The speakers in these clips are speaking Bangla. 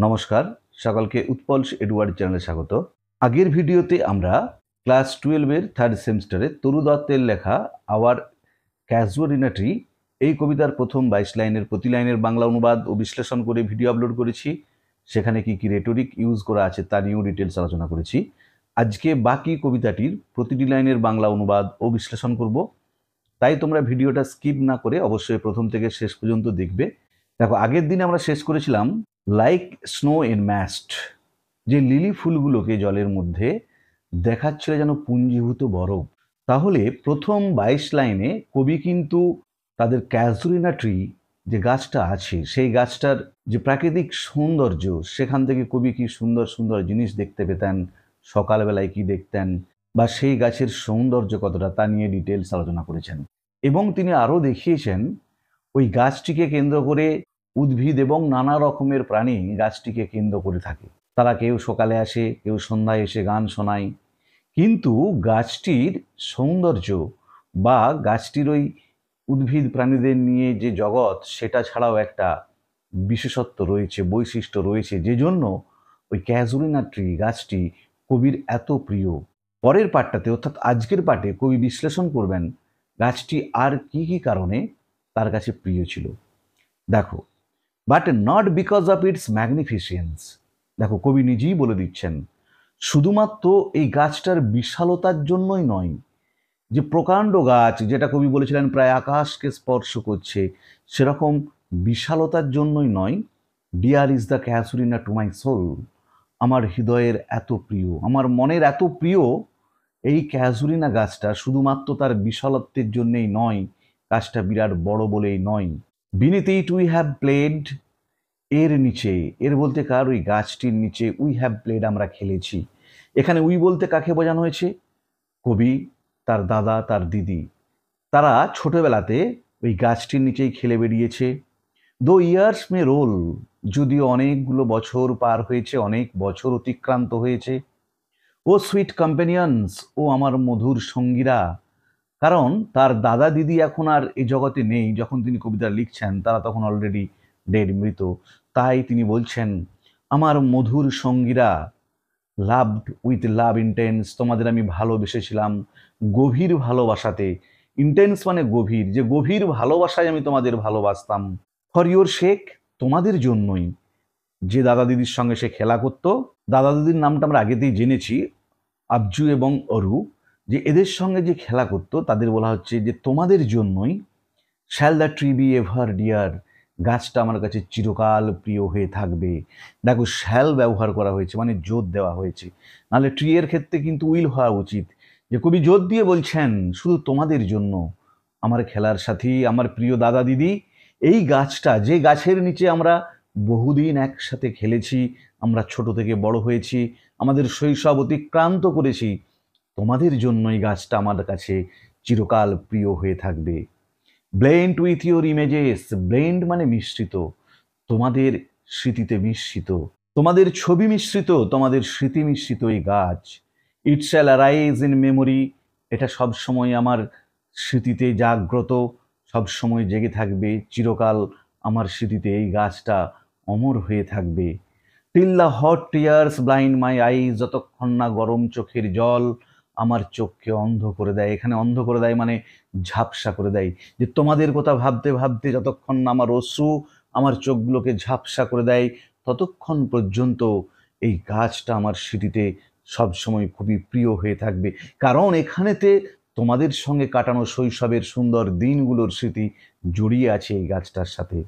নমস্কার, সকলকে উৎপলস এডওয়ার্ড চ্যানেলে স্বাগত। আগের ভিডিওতে আমরা ক্লাস 12 এর থার্ড সেমিস্টারে তরু দত্তের লেখা আওয়ার ক্যাজুয়ালিনা ট্রি এই কবিতার প্রথম 22 লাইনের প্রতি লাইনের বাংলা অনুবাদ ও বিশ্লেষণ করে ভিডিও আপলোড করেছি। সেখানে কি কি রেটরিক ইউজ করা আছে তা নিয়েও ডিটেলস আলোচনা করেছি। আজকে বাকি কবিতাটির প্রতিটি লাইনের বাংলা অনুবাদ ও বিশ্লেষণ করব, তাই তোমরা ভিডিওটা স্কিপ না করে অবশ্যই প্রথম থেকে শেষ পর্যন্ত দেখবে। দেখো, আগের দিন আমরা শেষ করেছিলাম লাইক স্নো ইন ম্যাস্ট, যে লিলি ফুলগুলোকে জলের মধ্যে দেখাচ্ছিল যেন পুঞ্জীভূত বরফ। তাহলে প্রথম 22 লাইনে কবি কিন্তু তাদের ক্যাজুলিনা ট্রি যে গাছটা আছে সেই গাছটার যে প্রাকৃতিক সৌন্দর্য, সেখান থেকে কবি কি সুন্দর সুন্দর জিনিস দেখতে পেতেন, সকালবেলায় কি দেখতেন, বা সেই গাছের সৌন্দর্য কতটা তা নিয়ে ডিটেলস আলোচনা করেছেন। এবং তিনি আরও দেখিয়েছেন ওই গাছটিকে কেন্দ্র করে উদ্ভিদ এবং নানা রকমের প্রাণী গাছটিকে কেন্দ্র করে থাকে। তারা কেউ সকালে আসে, কেউ সন্ধ্যায় এসে গান শোনায়, কিন্তু গাছটির সৌন্দর্য বা গাছটির ওই উদ্ভিদ প্রাণীদের নিয়ে যে জগৎ, সেটা ছাড়াও একটা বিশেষত্ব রয়েছে, বৈশিষ্ট্য রয়েছে, যে জন্য ওই ক্যাজুলিনা ট্রি গাছটি কবির এত প্রিয়। পরের পাঠটাতে অর্থাৎ আজকের পাঠে কবি বিশ্লেষণ করবেন গাছটি আর কি কি কারণে তার কাছে প্রিয় ছিল। দেখো, but not because of its magnificence. দেখো, কবি নিজেই বলে দিচ্ছেন শুধুমাত্র এই গাছটার বিশালতার জন্যই নয়, যে প্রকাণ্ড গাছ যেটা কবি বলেছিলেন প্রায় আকাশকে স্পর্শ করছে, সেরকম বিশালতার জন্যই নয়। Dear is the casuarina to my soul, আমার হৃদয়ের এত প্রিয়, আমার মনের এত প্রিয় এই ক্যাজুলিনা গাছটা শুধুমাত্র তার বিশালত্বের জন্যেই নয়, গাছটা বিরাট বড় বলেই নয়। Beneath it we have played, এর নিচে, এর বলতে কার, ওই গাছটির নিচে, উই হ্যাভ প্লেড আমরা খেলেছি। এখানে উই বলতে কাকে বোঝানো হয়েছে? কবি, তার দাদা, তার দিদি, তারা ছোটবেলাতে ওই গাছটির নিচেই খেলে বেরিয়েছে। দো ইয়ার্স মে রোল, যদিও অনেকগুলো বছর পার হয়েছে, অনেক বছর অতিক্রান্ত হয়েছে। ও সুইট কম্পেনিয়ন্স, ও আমার মধুর সঙ্গীরা, কারণ তার দাদা দিদি এখন আর এই জগতে নেই। যখন তিনি কবিতা লিখছেন তারা তখন অলরেডি ডেড, মৃত। তাই তিনি বলছেন আমার মধুর সঙ্গীরা, লাভড উইথ লাভ ইন্টেন্স, তোমাদের আমি ভালোবেসেছিলাম গভীর ভালোবাসাতে। ইন্টেন্স মানে গভীর, যে গভীর ভালোবাসায় আমি তোমাদের ভালোবাসতাম। ফর ইউর শেক, তোমাদের জন্যই। যে দাদা দিদির সঙ্গে সে খেলা করত, দাদা দিদির নামটা আমরা আগেতেই জেনেছি, আবজু এবং অরু, যে এদের সঙ্গে যে খেলা করত তাদের বলা হচ্ছে যে তোমাদের জন্যই। Shall the tree be ever dear, গাছটা আমার কাছে চিরকাল প্রিয় হয়ে থাকবে। দেখো, শ্যাল ব্যবহার করা হয়েছে, মানে জোর দেওয়া হয়েছে, নাহলে ট্রি এর ক্ষেত্রে কিন্তু উইল হওয়া উচিত। যে কবি জোর দিয়ে বলছেন শুধু তোমাদের জন্য, আমার খেলার সাথী, আমার প্রিয় দাদা দিদি, এই গাছটা, যে গাছের নিচে আমরা বহুদিন একসাথে খেলেছি, আমরা ছোট থেকে বড় হয়েছি, আমাদের শৈশব অতিক্রান্ত করেছি, তোমাদের জন্যই গাছটা আমার কাছে চিরকাল প্রিয় হয়ে থাকবে। Blend with your images, blend মানে মিশ্রিত, তোমাদের স্মৃতিতে মিশ্রিত, তোমাদের ছবি মিশ্রিত, তোমাদের স্মৃতি মিশ্রিত এই গাছ। ইট শ্যাল অ্যারাইজ ইন মেমোরি, এটা সবসময় আমার স্মৃতিতে জাগ্রত, সবসময় জেগে থাকবে, চিরকাল আমার স্মৃতিতে এই গাছটা অমর হয়ে থাকবে। Till the hot tears blind my eyes, যতক্ষণ না গরম চোখের জল আমার চোখকে অন্ধ করে দেয়। এখানে অন্ধ করে দেয় মানে ঝাপসা করে দেয়, যে তোমাদের কথা ভাবতে ভাবতে যতক্ষণ না আমার অশ্রু আমার চোখগুলোকে ঝাপসা করে দেয়, ততক্ষণ পর্যন্ত এই গাছটা আমার স্মৃতিতে সবসময় খুবই প্রিয় হয়ে থাকবে। কারণ এখানেতে তোমাদের সঙ্গে কাটানো শৈশবের সুন্দর দিনগুলোর স্মৃতি জড়িয়ে আছে এই গাছটার সাথে।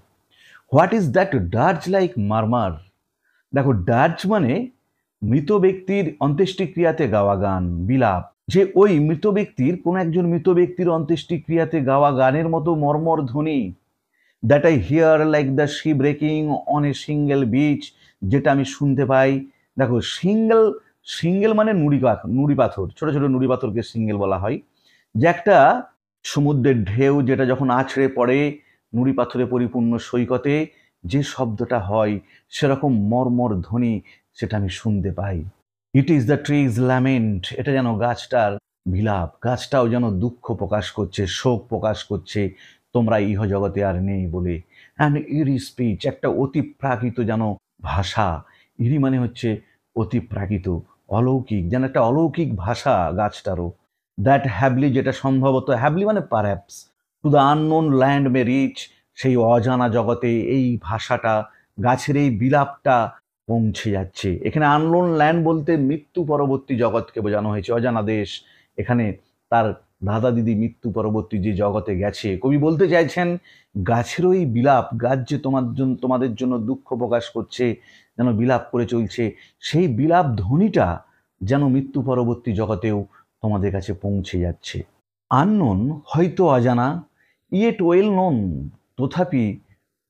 What is that dirge like murmur, দেখো ডার্জ মানে মৃত ব্যক্তির অন্ত্যেষ্টিক্রিয়াতে গাওয়া গান, বিলাপ, যে ওই মৃত ব্যক্তির, কোন একজন মৃত ব্যক্তির অন্ত্যেষ্টিক্রিয়াতে গাওয়া গানের মতো মর্মর ধ্বনি। That I here like the sea breaking on a single beach, যেটা আমি শুনতে পাই। দেখো, সিঙ্গেল, সিঙ্গেল মানে নুড়ি পাথর, ছোট ছোট নুড়ি পাথরকে সিঙ্গেল বলা হয়। যে একটা সমুদ্রের ঢেউ যেটা যখন আছড়ে পড়ে নুড়ি পাথরে পরিপূর্ণ সৈকতে যে শব্দটা হয়, সেরকম মর্মর ধ্বনি সেটা আমি শুনতে পাই। It is the tree's lament, এটা যেন গাছটার বিলাপ, গাছটাও যেন দুঃখ প্রকাশ করছে, শোক প্রকাশ করছে তোমরা ইহ জগতে আর নেই বলে। অ্যান্ড ইরি স্পিচ, একটা অতি প্রাকৃত যেন ভাষা, ইরি মানে হচ্ছে অতিপ্রাকৃত, অলৌকিক, যেন একটা অলৌকিক ভাষা গাছটারও। দ্যাট হ্যাবলি, যেটা সম্ভবত, হ্যাবলি মানে perhaps, to the unknown land may reach, সেই অজানা জগতে এই ভাষাটা, গাছের এই বিলাপটা পৌঁছে যাচ্ছে। এখানে আননোন ল্যান্ড বলতে মৃত্যু পরবর্তী জগৎকে বোঝানো হয়েছে, অজানা দেশ। এখানে তার দাদা দিদি মৃত্যু পরবর্তী যে জগতে গেছে, কবি বলতে চাইছেন গাছের ওই বিলাপ, গাছ যে তোমাদের জন্য দুঃখ প্রকাশ করছে, যেন বিলাপ করে চলছে, সেই বিলাপ ধ্বনিটা যেন মৃত্যু পরবর্তী জগতেও তোমাদের কাছে পৌঁছে যাচ্ছে। আননোন হয়তো অজানা, ইয়েট ওয়েল নোন, তথাপি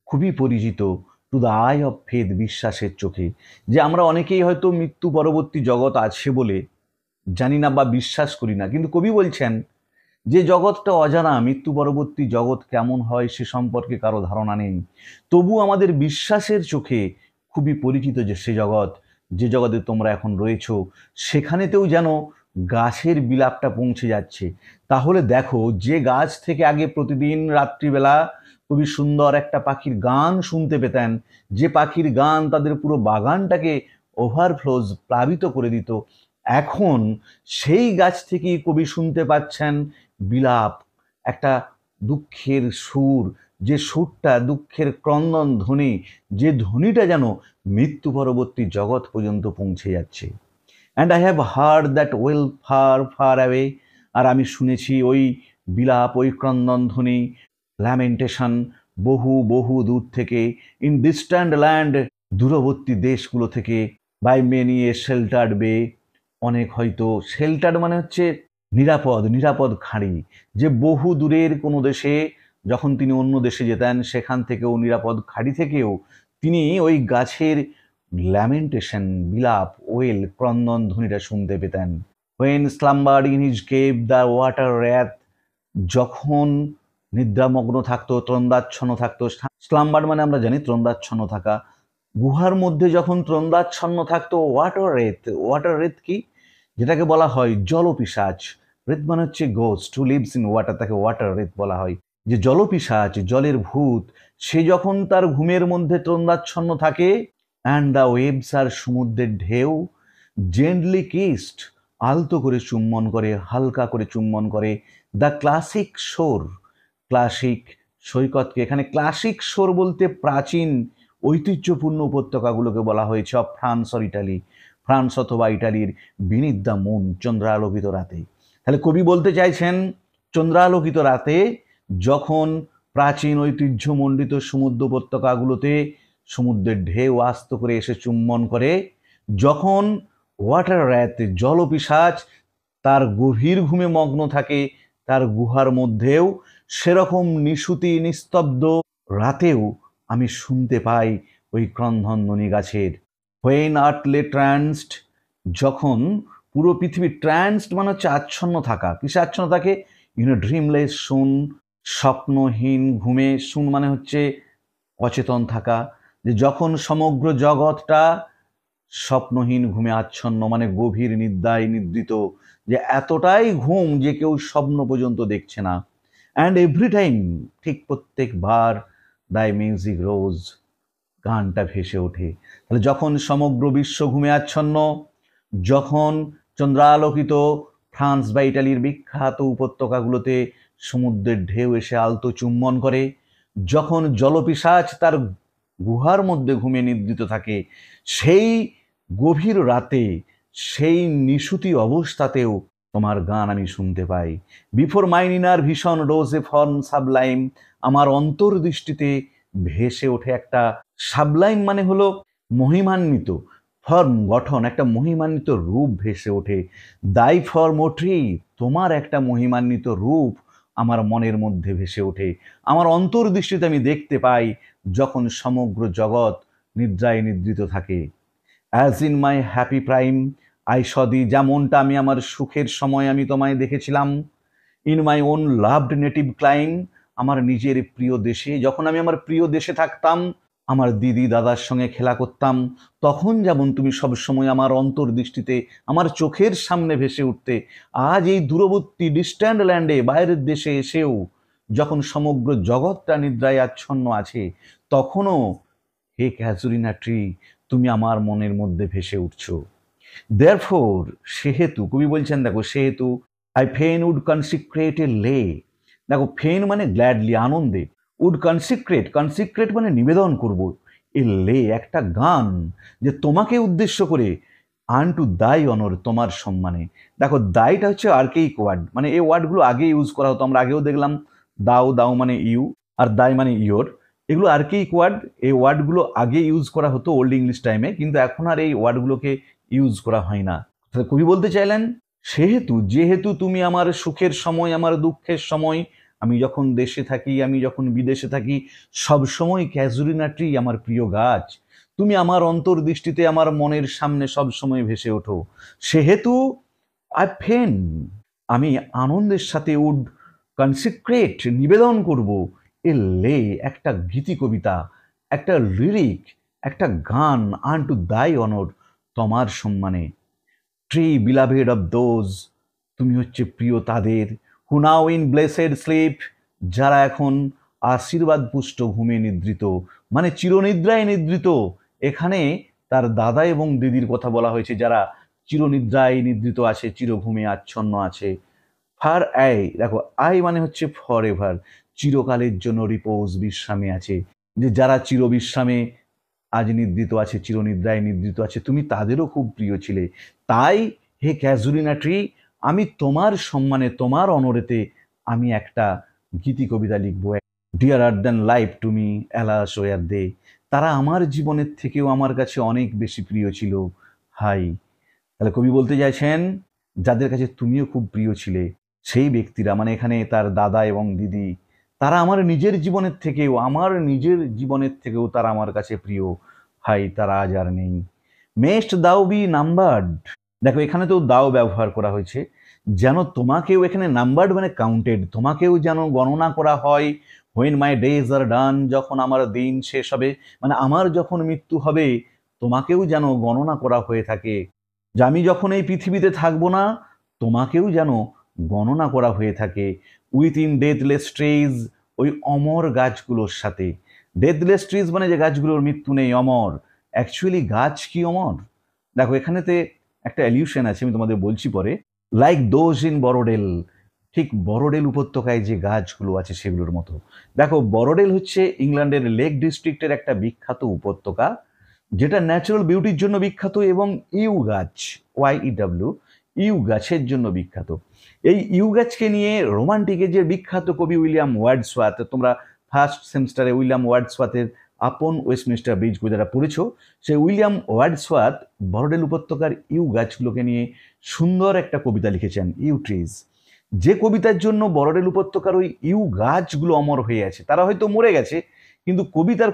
খুবই পরিচিত, to the I of faith, বিশ্বাসের চোখে। যে আমরা অনেকেই হয়তো মৃত্যু পরবর্তী জগৎ আছে বলে জানি না বা বিশ্বাস করি না, কিন্তু কবি বলছেন যে জগৎটা অজানা, মৃত্যু পরবর্তী জগৎ কেমন হয় সে সম্পর্কে কারো ধারণা নেই, তবু আমাদের বিশ্বাসের চোখে খুবই পরিচিত যে সে জগৎ, যে জগতে তোমরা এখন রয়েছো, সেখানেতেও যেন গাছের বিলাপটা পৌঁছে যাচ্ছে। তাহলে দেখো, যে গাছ থেকে আগে প্রতিদিন রাত্রিবেলা খুবই সুন্দর একটা পাখির গান শুনতে পেতেন, যে পাখির গান তাদের পুরো বাগানটাকে ওভারফ্লোজ, প্লাবিত করে দিত, এখন সেই গাছ থেকেই কবি শুনতে পাচ্ছেন বিলাপ, একটা দুঃখের সুর, যে সুরটা দুঃখের ক্রন্দন ধ্বনি, যে ধ্বনিটা যেন মৃত্যু পরবর্তী জগৎ পর্যন্ত পৌঁছে যাচ্ছে। And I have heard that wail far far away, আর আমি শুনেছি ওই বিলাপ, ওই ক্রন্দন ধ্বনি, ল্যামেন্টেশন, বহু বহু দূর থেকে, ইন ডিস্ট্যান্ট ল্যান্ড, দূরবর্তী দেশগুলো থেকে, বাই মেনি এ শেল্টার্ড বে, অনেক হয়তো, শেল্টার্ড মানে হচ্ছে নিরাপদ, নিরাপদ খাঁড়ি, যে বহু দূরের কোনো দেশে যখন তিনি অন্য দেশে যেতেন, সেখান থেকেও, নিরাপদ খাঁড়ি থেকেও তিনি ওই গাছের ল্যামেন্টেশন, বিলাপ, ওয়েল, ক্রন্দন ধ্বনিটা শুনতে পেতেন। When slumbered in his cave the water wraith, যখন নিদ্রামগ্ন থাকতো, ত্রন্দাচ্ছন্ন থাকতো, স্লাম্বার্ড মানে আমরা জানি ত্রন্দাচ্ছন্ন থাকা, গুহার মধ্যে যখন ত্রন্দাচ্ছন্ন থাকতো, ওয়াটার রেথ কি, যেটাকে বলা হয় জলপিশাচ। রেত মানে হচ্ছে ghost who lives in water, তাকে ওয়াটার রেত বলা হয়। যে জলপিশাচ, জলের ভূত, সে যখন তার ঘুমের মধ্যে তন্দ্রাচ্ছন্ন থাকে, অ্যান্ড দ্য ওয়েবস, আর সমুদ্রের ঢেউ, জেন্টলি কিসড, আলতো করে চুম্বন করে, হালকা করে চুম্বন করে, দ্য ক্লাসিক শোর, ক্লাসিক সৈকতকে, এখানে ক্লাসিক শোর বলতে প্রাচীন ঐতিহ্যপূর্ণ উপত্যকাগুলোকে বলা হয়েছে, of France or Italy, France অথবা ইটালির, বিনিথ দ্য মুন, চন্দ্রালোকিত রাতে। তাহলে কবি বলতে চাইছেন চন্দ্রালোকিত রাতে যখন প্রাচীন ঐতিহ্যমণ্ডিত সমুদ্র উপত্যকাগুলোতে সমুদ্রের ঢেউ আস্ত করে এসে চুম্বন করে, যখন ওয়াটার র্যাথ, জলপিশাচ তার গভীর ঘুমে মগ্ন থাকে তার গুহার মধ্যেও, সেরকম নিশুতি নিস্তব্ধ রাতেও আমি শুনতে পাই ওই ক্রন্দনধ্বনি গাছের। হোয়েন আর্টলে ট্রান্সড, যখন পুরো পৃথিবী, ট্রান্সড মানে হচ্ছে আচ্ছন্ন থাকা, কিসে আচ্ছন্ন থাকে, ড্রিমলেস শুন, স্বপ্নহীন ঘুমে, শুন মানে হচ্ছে অচেতন থাকা, যে যখন সমগ্র জগৎটা স্বপ্নহীন ঘুমে আচ্ছন্ন, মানে গভীর নিদ্রায় নিদ্রিত, যে এতটাই ঘুম যে কেউ স্বপ্ন পর্যন্ত দেখছে না। অ্যান্ড এভরি টাইম, ঠিক প্রত্যেকবার, দাই মিউজিক রোজ, গানটা ভেসে ওঠে। তাহলে যখন সমগ্র বিশ্ব ঘুমে আচ্ছন্ন, যখন চন্দ্রালোকিত ফ্রান্স বা ইটালির বিখ্যাত উপত্যকাগুলোতে সমুদ্রের ঢেউ এসে আলতো চুম্বন করে, যখন জলপিশাচ তার গুহার মধ্যে ঘুমে নিদ্রিত থাকে, সেই গভীর রাতে, সেই নিশুতি অবস্থাতেও তোমার গান আমি শুনতে পাই। বিফোর মাইন ইনার ভীষণ রোজ এ ফর্ম সাবলাইম, আমার অন্তর্দৃষ্টিতে ভেসে ওঠে একটা, সাবলাইম মানে হলো মহিমান্বিত, ফর্ম গঠন, একটা মহিমান্বিত রূপ ভেসে ওঠে। দাই ফর্ম ওঠি, তোমার একটা মহিমান্বিত রূপ আমার মনের মধ্যে ভেসে ওঠে, আমার অন্তর্দৃষ্টিতে আমি দেখতে পাই যখন সমগ্র জগৎ নিদ্রায় নিদ্রিত থাকে। As in my happy prime I saw thee, যেমনটা আমি আমার সুখের সময় আমি তোমায় দেখেছিলাম, in my own loved native clime, আমার নিজের প্রিয় দেশে, যখন আমি আমার প্রিয় দেশে থাকতাম, আমার দিদি দাদার সঙ্গে খেলা করতাম, তখন যেমন তুমি সবসময় আমার অন্তর্দৃষ্টিতে, আমার চোখের সামনে ভেসে উঠতে, আজ এই দূরবর্তী ডিস্ট্যান্ট ল্যান্ডে, বাইরের দেশে এসেও যখন সমগ্র জগৎটা নিদ্রায় আচ্ছন্ন আছে, তখনও হে ক্যাজুরিনা ট্রি, তুমি আমার মনের মধ্যে ভেসে উঠছো। দেয়ারফোর, সেহেতু কবি বলছেন, দেখো সেহেতু আই ফেন উড কনসিক্রেট এ লে। দেখো ফেন মানে গ্ল্যাডলি, আনন্দে, উড কনসিক্রেট, কনসিক্রেট মানে নিবেদন করব, এ লে একটা গান, যে তোমাকে উদ্দেশ্য করে, আনটু দাই অনর, তোমার সম্মানে। দেখো দাইটা হচ্ছে আর্কেইক ওয়ার্ড, মানে এই ওয়ার্ডগুলো আগে ইউজ করা হতো, আমরা আগেও দেখলাম দাও, দাও মানে ইউ, আর দাই মানে ইয়োর। এগুলো আর্কেইক ওয়ার্ড, এই ওয়ার্ডগুলো আগে ইউজ করা হতো ওল্ড ইংলিশ টাইমে, কিন্তু এখন আর এই ওয়ার্ডগুলোকে ইউজ করা হয় না। তাহলে কবি বলতে চাইলেন, সেহেতু, যেহেতু তুমি আমার সুখের সময়, আমার দুঃখের সময়, আমি যখন দেশে থাকি, আমি যখন বিদেশে থাকি, সব সময় ক্যাজুরিনা ট্রি আমার প্রিয় গাছ, তুমি আমার অন্তর্দৃষ্টিতে, আমার মনের সামনে সব সময় ভেসে ওঠো। সেহেতু আই ফেন, আমি আনন্দের সাথে উড কনসিক্রেট, নিবেদন করব, এ লে একটা গীতি কবিতা, একটা লিরিক, একটা গান, আনটু দাই অনর, তোমার সম্মানে। ট্রি বিলাভেড অফ দোজ, তুমি হচ্ছে প্রিয় তাদের, হু নাও ইন ব্লেসেড স্লিপ, যারা এখন আশীর্বাদ পুষ্ট ঘুমে নিদ্রিত, মানে চিরনিদ্রায় নিদ্রিত। এখানে তার দাদা এবং দিদির কথা বলা হয়েছে, যারা চিরনিদ্রায় নিদ্রিত আছে, চিরঘুমে আচ্ছন্ন আছে। ফার আই, দেখো আই মানে হচ্ছে ফর এভার, চিরকালের জন্য রিপোজ, বিশ্রামে আছে, যে যারা চিরবিশ্রামে আজ নিদ্রিত আছে, চিরনিদ্রায় নিদ্রিত আছে, তুমি তাদেরও খুব প্রিয় ছিলে। তাই হে ক্যাজুলিনা ট্রি, আমি তোমার সম্মানে, তোমার অনরেতে আমি একটা গীতি কবিতা লিখবো। Dearer than life to me, alas were they, তারা আমার জীবনের থেকেও আমার কাছে অনেক বেশি প্রিয় ছিল। হাই, তাহলে কবি বলতে চাইছেন, যাদের কাছে তুমিও খুব প্রিয় ছিলে, সেই ব্যক্তিরা, মানে এখানে তার দাদা এবং দিদি, তারা আমার নিজের জীবনের থেকেও, আমার নিজের জীবনের থেকেও তারা আমার কাছে প্রিয়। হাই, তারা আজ আর নেই। মেস্ট দাও বি নাম্বারড, দেখো এখানে তো দাও ব্যবহার করা হয়েছে, যেন তোমাকেও, এখানে নাম্বারড মানে কাউন্টেড, তোমাকেও যেন গণনা করা হয়। হোয়েন মাই ডেজ আর ডান, যখন আমার দিন শেষ হবে, মানে আমার যখন মৃত্যু হবে, তোমাকেও যেন গণনা করা হয়ে থাকে, যে আমি যখন এই পৃথিবীতে থাকবো না, তোমাকেও যেন গণনা করা হয়ে থাকে। উইথ ইন ডেথলেস ট্রিজ, ওই অমর গাছগুলোর সাথে। ডেথলেস ট্রিজ মানে যে গাছগুলোর মৃত্যু নেই, অমর। অ্যাকচুয়ালি গাছ কি অমর? দেখো এখানেতে একটা অ্যালিউশন আছে, আমি তোমাদের বলছি পরে। লাইক দোজ ইন বড়ডেল, ঠিক বড়ডেল উপত্যকায় যে গাছগুলো আছে সেগুলোর মতো। দেখো বড়ডেল হচ্ছে ইংল্যান্ডের লেক ডিস্ট্রিক্টের একটা বিখ্যাত উপত্যকা, যেটা ন্যাচারাল বিউটির জন্য বিখ্যাত, এবং ইউ গাছ, YEW, ইউ গাছের জন্য বিখ্যাত। এই ইউ গাছকে নিয়ে রোমান্টিকের যে বিখ্যাত কবি উইলিয়াম ওয়ার্ডসওয়ার্থ, তোমরা ফার্স্ট সেমিস্টারে উইলিয়াম ওয়ার্ডসওয়ার্থের আপন ওয়েস্টমিনিস্টার ব্রিজ যারা পড়েছো, সেই উইলিয়াম ওয়ার্ডসওয়ার্থ বড়ডেল উপত্যকার ইউ গাছগুলোকে নিয়ে সুন্দর একটা কবিতা লিখেছেন, ইউ ট্রিজ। যে কবিতার জন্য বড়ডেল উপত্যকার ওই ইউ গাছগুলো অমর হয়ে আছে, তারা হয়তো মরে গেছে, কিন্তু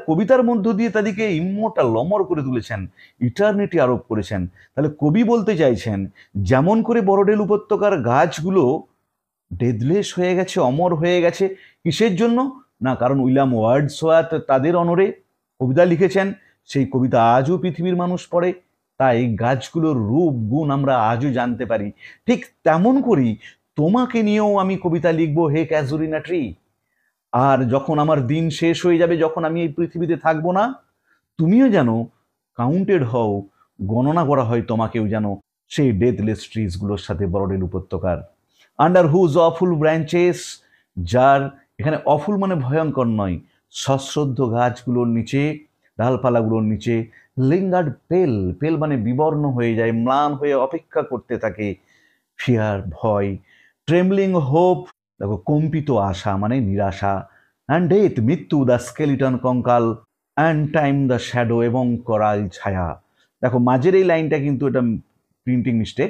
কবিতার মধ্য দিয়ে তাদেরকে ইমমর্টাল, অমর করে তুলেছেন, ইটার্নিটি আরোপ করেছেন। তাহলে কবি বলতে চাইছেন, যেমন করে বড়ডেল উপত্যকার গাছগুলো ডেথলেস হয়ে গেছে, অমর হয়ে গেছে, কিসের জন্য? না, কারণ উইলিয়াম ওয়ার্ডসওয়ার্থ তাদের অনরে কবিতা লিখেছেন, সেই কবিতা আজও পৃথিবীর মানুষ পড়ে, তাই গাছগুলোর রূপ গুণ আমরা আজও জানতে পারি। ঠিক তেমন করেই তোমাকে নিয়েও আমি কবিতা লিখবো, হে ক্যাজুরিনা ট্রি। আর যখন আমার দিন শেষ হয়ে যাবে, যখন আমি এই পৃথিবীতে থাকবো না, তুমিও যেন কাউন্টেড হও, গণনা করা হয় তোমাকেও যেন সেই ডেথলেস ট্রিজগুলোর সাথে বড়ডেল উপত্যকার। আন্ডার হুজ অফুল ব্রাঞ্চেস, যার, এখানে অফুল মানে ভয়ঙ্কর নয়, সশ্রদ্ধ গাছগুলোর নিচে, ডালপালাগুলোর নিচে, লিঙ্গার্ড পেল, পেল মানে বিবর্ণ হয়ে যায়, ম্লান হয়ে অপেক্ষা করতে থাকে, ফিয়ার ভয়, ট্রেমলিং হোপ, দেখো কম্পিত আশা মানে নিরাশা, অ্যান্ড ডেথ মৃত্যু, দ্য স্কেলিটন কঙ্কাল, অ্যান্ড টাইম দ্য শ্যাডো, এবং করাল ছায়া। দেখো মাঝের এই লাইনটা কিন্তু এটা প্রিন্টিং মিস্টেক।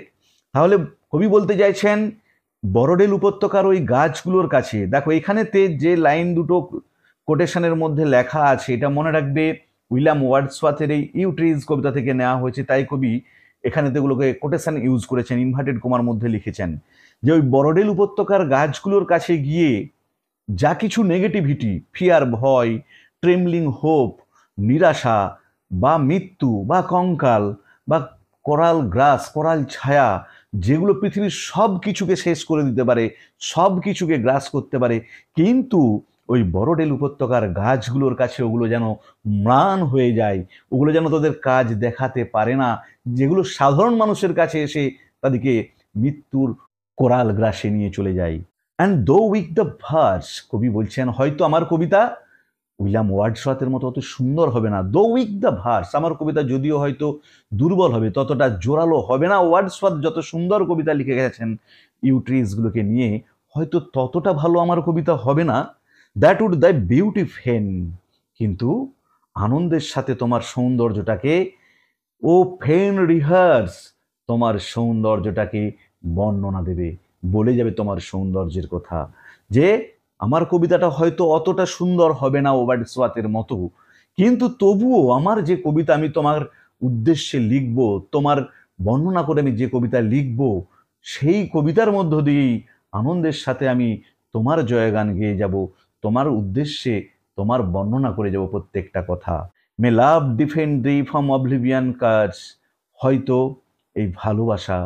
তাহলে কবি বলতে চাইছেন, বড়ডেল উপত্যকার ওই গাছগুলোর কাছে, দেখো এখানেতে যে লাইন দুটো কোটেশনের মধ্যে লেখা আছে, এটা মনে রাখবে উইলিয়াম ওয়ার্ডসওয়ার্থের এই ইউ ট্রিজ কবিতা থেকে নেওয়া হয়েছে, তাই কবি এখানে এগুলোকে কোটেশন ইউজ করেছেন, ইনভার্টেড কোমার মধ্যে লিখেছেন, যে ওই বড়ডেল উপত্যকার গাছগুলোর কাছে গিয়ে যা কিছু নেগেটিভিটি, ফিয়ার ভয়, ট্রেমলিং হোপ নিরাশা, বা মৃত্যু, বা কঙ্কাল, বা কোরাল গ্রাস, কোরাল ছায়া, যেগুলো পৃথিবীর সব কিছুকে শেষ করে দিতে পারে, সব কিছুকে গ্রাস করতে পারে, কিন্তু ওই বড়ডেল উপত্যকার গাছগুলোর কাছে ওগুলো যেন ম্লান হয়ে যায়, ওগুলো যেন তাদের কাজ দেখাতে পারে না, যেগুলো সাধারণ মানুষের কাছে এসে তাদেরকে মৃত্যুর কোরাল গ্রাসে নিয়ে চলে যায়। অ্যান্ড দো উইক দ্য ভার্স, কবি বলছেন হয়তো আমার কবিতা উইলিয়াম ওয়ার্ডসওয়ার্থের মতো অত সুন্দর হবে না, দো উইক দ্য ভার্স, আমার কবিতা যদিও হয়তো দুর্বল হবে, ততটা জোরালো হবে না, ওয়ার্ডসওয়ার্থ যত সুন্দর কবিতা লিখে গেছেন ইউট্রিজগুলোকে নিয়ে, হয়তো ততটা ভালো আমার কবিতা হবে না, দ্যাট উড দ্য বিউটি ফেন, কিন্তু আনন্দের সাথে তোমার সৌন্দর্যটাকে ও ফেন রিহার্স, তোমার সৌন্দর্যটাকে বর্ণনা দেবে, বলে যাবে তোমার সৌন্দর্যের কথা, যে আমার কবিতাটা হয়তো অতটা সুন্দর হবে না ওয়ার্ডসওয়ার্থের মতো, কিন্তু তবুও আমার যে কবিতা আমি তোমার উদ্দেশ্যে লিখব, তোমার বর্ণনা করে আমি যে কবিতা লিখব, সেই কবিতার মধ্য দিয়েই আনন্দের সাথে আমি তোমার জয়গান গেয়ে যাব, তোমার উদ্দেশ্যে তোমার বর্ণনা করে যাব প্রত্যেকটা কথা। মে লাভ ডিফেন্ড দি ফ্রম অবলিভিয়ান কাজ, হয়তো এই ভালোবাসা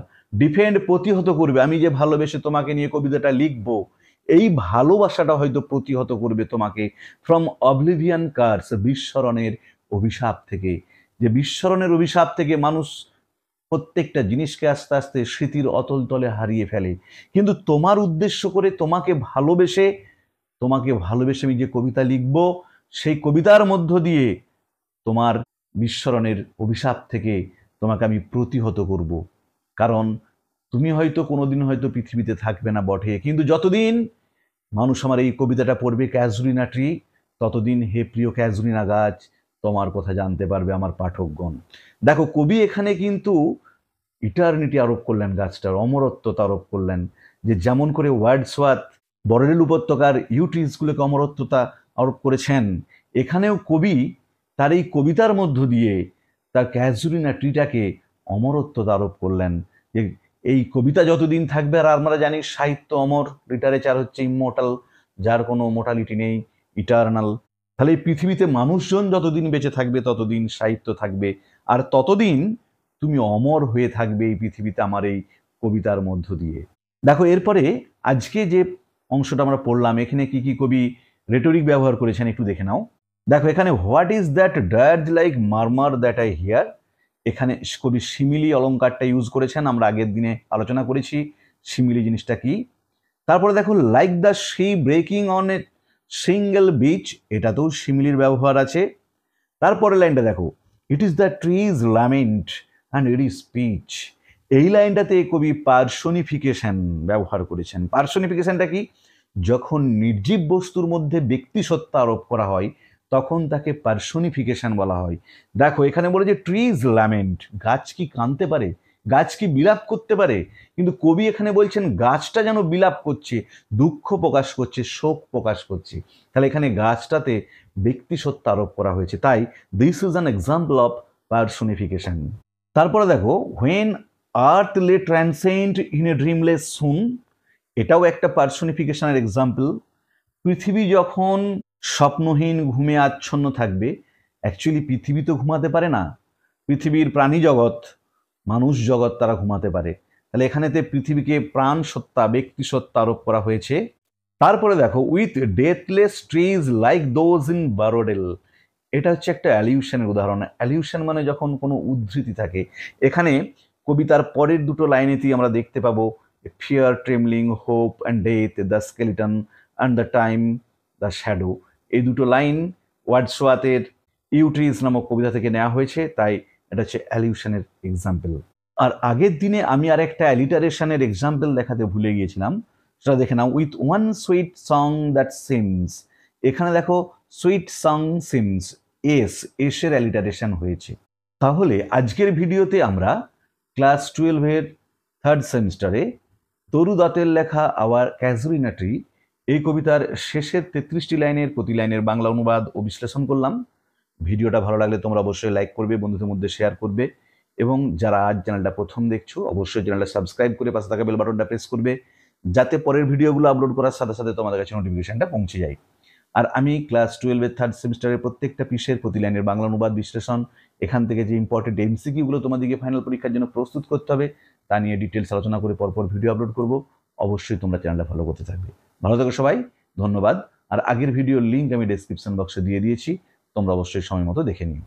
ডিফেন্ড প্রতিহত করবে, আমি যে ভালোবেসে তোমাকে নিয়ে কবিতাটা লিখব, এই ভালোবাসাটা হয়তো প্রতিহত করবে তোমাকে ফ্রম অবলিভিয়ান কার্স, বিস্মরণের অভিশাপ থেকে, যে বিস্মরণের অভিশাপ থেকে মানুষ প্রত্যেকটা জিনিসকে আস্তে আস্তে স্মৃতির অতল তলে হারিয়ে ফেলে, কিন্তু তোমার উদ্দেশ্য করে তোমাকে ভালোবেসে আমি যে কবিতা লিখব, সেই কবিতার মধ্য দিয়ে তোমার বিস্মরণের অভিশাপ থেকে তোমাকে আমি প্রতিহত করব। কারণ তুমি হয়তো কোনোদিন হয়তো পৃথিবীতে থাকবে না বটে, কিন্তু যতদিন মানুষ আমার এই কবিতাটা পড়বে ক্যাজুরিনা ট্রি, ততদিন হে প্রিয় ক্যাজুরিনা গাছ, তোমার কথা জানতে পারবে আমার পাঠকগণ। দেখো কবি এখানে কিন্তু ইটার্নিটি আরোপ করলেন, গাছটার অমরত্বতা আরোপ করলেন, যে যেমন করে ওয়ার্ডসওয়ার্থ বড়ডেল উপত্যকার ইউট্রিজগুলোকে অমরত্বতা আরোপ করেছেন, এখানেও কবি তার এই কবিতার মধ্য দিয়ে তার ক্যাজুরিনা ট্রিটাকে অমরত্বতা আরোপ করলেন, যে এই কবিতা যতদিন থাকবে, আর আমরা জানি সাহিত্য অমর, লিটারেচার হচ্ছে ইমমর্টাল, যার কোনো মোর্টালিটি নেই, ইটার্নাল, তাহলে এই পৃথিবীতে মানুষজন যতদিন বেঁচে থাকবে ততদিন সাহিত্য থাকবে, আর ততদিন তুমি অমর হয়ে থাকবে এই পৃথিবীতে আমার এই কবিতার মধ্য দিয়ে। দেখো এরপরে আজকে যে অংশটা আমরা পড়লাম, এখানে কি কি কবি রেটরিক ব্যবহার করেছেন একটু দেখে নাও। দেখো এখানে what is that dirge like murmur that I hear, এখানে কবি সিমিলি অলঙ্কারটা ইউজ করেছেন, আমরা আগের দিনে আলোচনা করেছি সিমিলি জিনিসটা কি। তারপরে দেখো like the sea breaking on a single beach, এটাতেও সিমিলির ব্যবহার আছে। তারপরে লাইনটা দেখো, ইট is the tree's lament and it is speech, এই লাইনটাতে কবি পার্সোনিফিকেশন ব্যবহার করেছেন। পার্সোনিফিকেশনটা কি, যখন নির্জীব বস্তুর মধ্যে ব্যক্তিসত্তা আরোপ করা হয় তখন তাকে পার্সোনিফিকেশন বলা হয়। দেখো এখানে বলে যে ট্রিজ ল্যামেন্ট, গাছ কি কাঁদতে পারে, গাছ কি বিলাপ করতে পারে, কিন্তু কবি এখানে বলছেন গাছটা যেন বিলাপ করছে, দুঃখ প্রকাশ করছে, শোক প্রকাশ করছে, তাহলে এখানে গাছটাতে ব্যক্তিসত্তা আরোপ করা হয়েছে, তাই this is an example of personification. তারপরে দেখো হোয়েন আর্থ লে ট্রান্সেন্ট ইন এ ড্রিমলেস সুন, এটাও একটা পার্সোনিফিকেশনের এক্সাম্পল। পৃথিবী যখন স্বপ্নহীন ঘুমে আচ্ছন্ন থাকবে, অ্যাকচুয়ালি পৃথিবী তো ঘুমাতে পারে না, পৃথিবীর প্রাণী জগৎ, মানুষ জগৎ তারা ঘুমাতে পারে, তাহলে এখানেতে পৃথিবীকে প্রাণ সত্তা, ব্যক্তি সত্তা আরোপ করা হয়েছে। তারপরে দেখো with deathless trees like those in Borrowdale, এটা হচ্ছে একটা অ্যালিউশনের উদাহরণ। অ্যালিউশন মানে যখন কোনো উদ্ধৃতি থাকে, এখানে কবিতার পরের দুটো লাইনেতেই আমরা দেখতে পাবো fear, trembling, hope and death, the skeleton and the time, the shadow, এই দুটো লাইন ওয়ার্ডসওয়ার্থের ইউট্রিজ নামক কবিতা থেকে নেওয়া হয়েছে, তাই এটা হচ্ছে অ্যালিউশনের এক্সাম্পল। আর আগের দিনে আমি আর একটা অ্যালিটারেশনের এক্সাম্পল দেখাতে ভুলে গিয়েছিলাম, সেটা দেখে নাও, with one sweet song that seems, এখানে দেখো সুইট সং সিমস, এসের অ্যালিটারেশন হয়েছে। তাহলে আজকের ভিডিওতে আমরা ক্লাস 12-এর থার্ড সেমিস্টারে তরু দত্তের লেখা আওয়ার ক্যাজুরিনা ট্রি, এই কবিতার শেষের 33টি লাইনের প্রতি লাইনের বাংলা অনুবাদ ও বিশ্লেষণ করলাম। ভিডিওটা ভালো লাগলে তোমরা অবশ্যই লাইক করবে, বন্ধুদের মধ্যে শেয়ার করবে, এবং যারা আজ চ্যানেলটা প্রথম দেখছো অবশ্যই চ্যানেলটা সাবস্ক্রাইব করে পাশে থাকা বেল বাটনটা প্রেস করবে, যাতে পরের ভিডিওগুলো আপলোড করার সাথে সাথে তোমাদের কাছে নোটিফিকেশনটা পৌঁছে যায়। আর আমি ক্লাস 12-এর থার্ড সেমিস্টারের প্রত্যেকটা পিসের প্রতি লাইনের বাংলা অনুবাদ বিশ্লেষণ, এখান থেকে যে ইম্পর্টেন্ট এমসিকিউগুলো তোমাদেরকে ফাইনাল পরীক্ষার জন্য প্রস্তুত করতে হবে তা নিয়ে ডিটেলস আলোচনা করে পরপর ভিডিও আপলোড করব। অবশ্যই তোমরা চ্যানেলটা ফলো করতে থাকবে। ভালো থাকো সবাই, ধন্যবাদ, আর আগের ভিডিওর লিঙ্ক আমি ডেসক্রিপশন বক্সে দিয়ে দিয়েছি, তোমরা অবশ্যই সময় মতো দেখে নিও।